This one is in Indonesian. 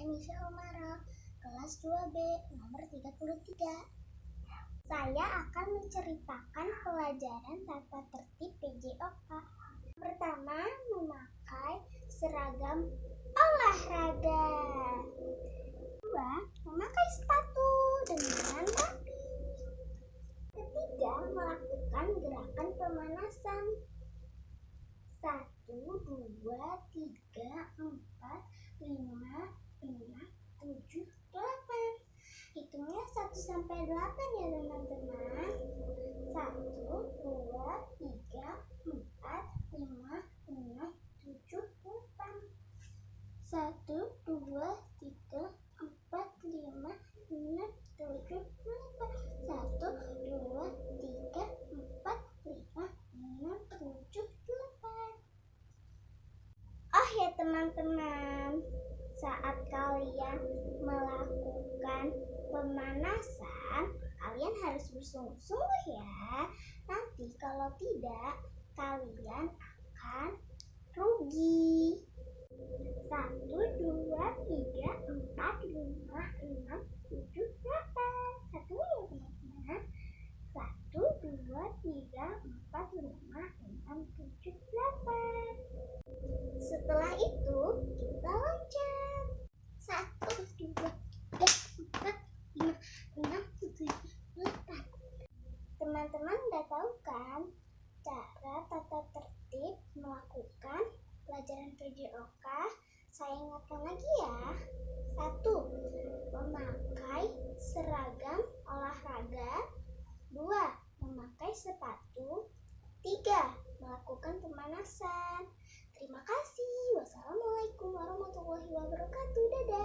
Nisha Omara, kelas 2B, nomor 33. Saya akan menceritakan pelajaran tata tertib PJOK. Pertama, memakai seragam olahraga. Kedua, memakai sepatu dengan rapi. Ketiga, melakukan gerakan pemanasan. 1, 2, 3, 4, 5, 6, 7, 8. Hitungnya 1 sampai 8 ya teman-teman. 1, 2, 3, 4, 5, 6, 7, 8. 1, 2, 3, 4, 5, 6, 7, 8. 1, 2, 3, 4, 5, 6, 7, 8. Oh ya teman-teman, saat kalian melakukan pemanasan, kalian harus bersungguh-sungguh ya. Nanti kalau tidak, kalian akan rugi. 1, 2, 3, 4, 5, 6, 7, 8. Satu ya teman-teman. 1, 2, 3, 4, 5, 6, 7, 8. Setelah itu kita loncat. 1, 2, 3, 4, 5, 6, 7, 8. Teman-teman udah tahu kan cara tata tertib melakukan pelajaran PJOK? Saya ingatkan lagi ya. 1, memakai seragam olahraga. 2, memakai sepatu. 3, melakukan pemanasan. Terima kasih. Wassalamualaikum warahmatullahi wabarakatuh. Dadah.